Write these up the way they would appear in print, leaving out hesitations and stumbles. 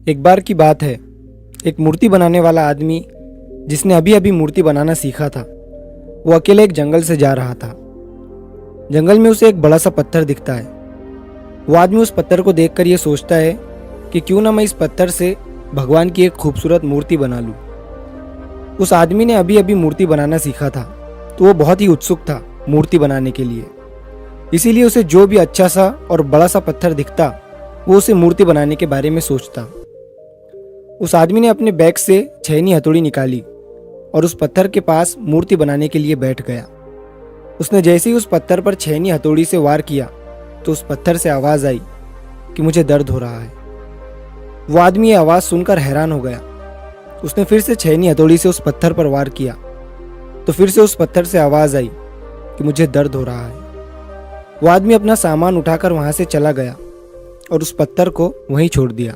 एक बार की बात है, एक मूर्ति बनाने वाला आदमी जिसने अभी अभी मूर्ति बनाना सीखा था, वो अकेले एक जंगल से जा रहा था। जंगल में उसे एक बड़ा सा पत्थर दिखता है। वो आदमी उस पत्थर को देखकर ये सोचता है कि क्यों ना मैं इस पत्थर से भगवान की एक खूबसूरत मूर्ति बना लूं। उस आदमी ने अभी अभी मूर्ति बनाना सीखा था, तो वो बहुत ही उत्सुक था मूर्ति बनाने के लिए। इसीलिए उसे जो भी अच्छा सा और बड़ा सा पत्थर दिखता, वो उसे मूर्ति बनाने के बारे में सोचता। उस आदमी ने अपने बैग से छेनी हथौड़ी निकाली और उस पत्थर के पास मूर्ति बनाने के लिए बैठ गया। उसने जैसे ही उस पत्थर पर छेनी हथौड़ी से वार किया तो उस पत्थर से आवाज़ आई कि मुझे दर्द हो रहा है। वो आदमी ये आवाज़ सुनकर हैरान हो गया। उसने फिर से छेनी हथौड़ी से उस पत्थर पर वार किया तो फिर से उस पत्थर से आवाज़ आई कि मुझे दर्द हो रहा है। वो आदमी अपना सामान उठाकर वहाँ से चला गया और उस पत्थर को वहीं छोड़ दिया।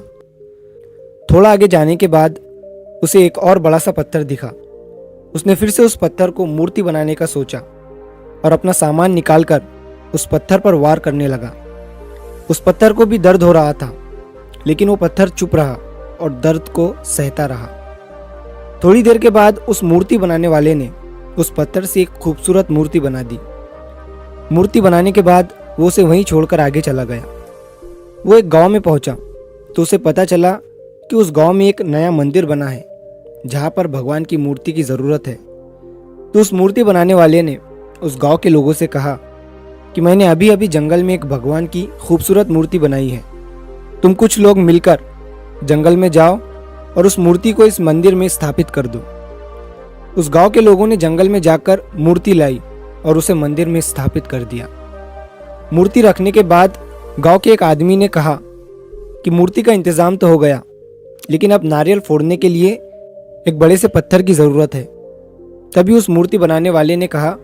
थोड़ा आगे जाने के बाद उसे एक और बड़ा सा पत्थर दिखा। उसने फिर से उस पत्थर को मूर्ति बनाने का सोचा और अपना सामान निकालकर उस पत्थर पर वार करने लगा। उस पत्थर को भी दर्द हो रहा था, लेकिन वो पत्थर चुप रहा और दर्द को सहता रहा। थोड़ी देर के बाद उस मूर्ति बनाने वाले ने उस पत्थर से एक खूबसूरत मूर्ति बना दी। मूर्ति बनाने के बाद वो उसे वहीं छोड़कर आगे चला गया। वो एक गांव में पहुंचा तो उसे पता चला कि उस गांव में एक नया मंदिर बना है जहां पर भगवान की मूर्ति की ज़रूरत है। तो उस मूर्ति बनाने वाले ने उस गांव के लोगों से कहा कि मैंने अभी अभी जंगल में एक भगवान की खूबसूरत मूर्ति बनाई है। तुम कुछ लोग मिलकर जंगल में जाओ और उस मूर्ति को इस मंदिर में स्थापित कर दो। उस गांव के लोगों ने जंगल में जाकर मूर्ति लाई और उसे मंदिर में स्थापित कर दिया। मूर्ति रखने के बाद गांव के एक आदमी ने कहा कि मूर्ति का इंतजाम तो हो गया, लेकिन अब नारियल फोड़ने के लिए एक बड़े से पत्थर की ज़रूरत है। तभी उस मूर्ति बनाने वाले ने कहा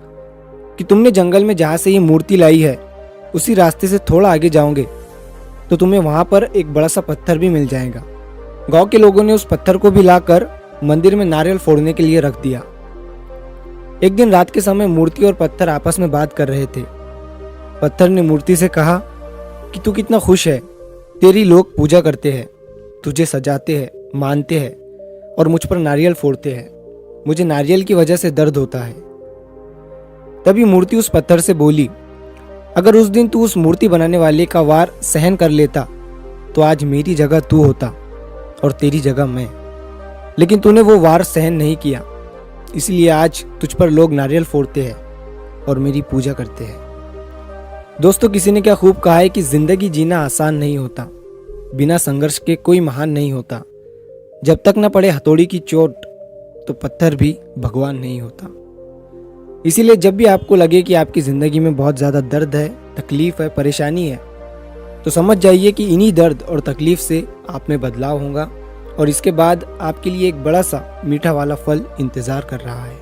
कि तुमने जंगल में जहाँ से ये मूर्ति लाई है उसी रास्ते से थोड़ा आगे जाओगे तो तुम्हें वहाँ पर एक बड़ा सा पत्थर भी मिल जाएगा। गांव के लोगों ने उस पत्थर को भी लाकर मंदिर में नारियल फोड़ने के लिए रख दिया। एक दिन रात के समय मूर्ति और पत्थर आपस में बात कर रहे थे। पत्थर ने मूर्ति से कहा कि तू कितना खुश है, तेरी लोग पूजा करते हैं, तुझे सजाते हैं, मानते हैं और मुझ पर नारियल फोड़ते हैं। मुझे नारियल की वजह से दर्द होता है। तभी मूर्ति उस पत्थर से बोली, अगर उस दिन तू उस मूर्ति बनाने वाले का वार सहन कर लेता तो आज मेरी जगह तू होता और तेरी जगह मैं। लेकिन तूने वो वार सहन नहीं किया, इसलिए आज तुझ पर लोग नारियल फोड़ते हैं और मेरी पूजा करते हैं। दोस्तों, किसी ने क्या खूब कहा है कि जिंदगी जीना आसान नहीं होता, बिना संघर्ष के कोई महान नहीं होता। जब तक न पड़े हथौड़ी की चोट तो पत्थर भी भगवान नहीं होता। इसीलिए जब भी आपको लगे कि आपकी ज़िंदगी में बहुत ज़्यादा दर्द है, तकलीफ़ है, परेशानी है, तो समझ जाइए कि इन्हीं दर्द और तकलीफ़ से आप में बदलाव होगा और इसके बाद आपके लिए एक बड़ा सा मीठा वाला फल इंतज़ार कर रहा है।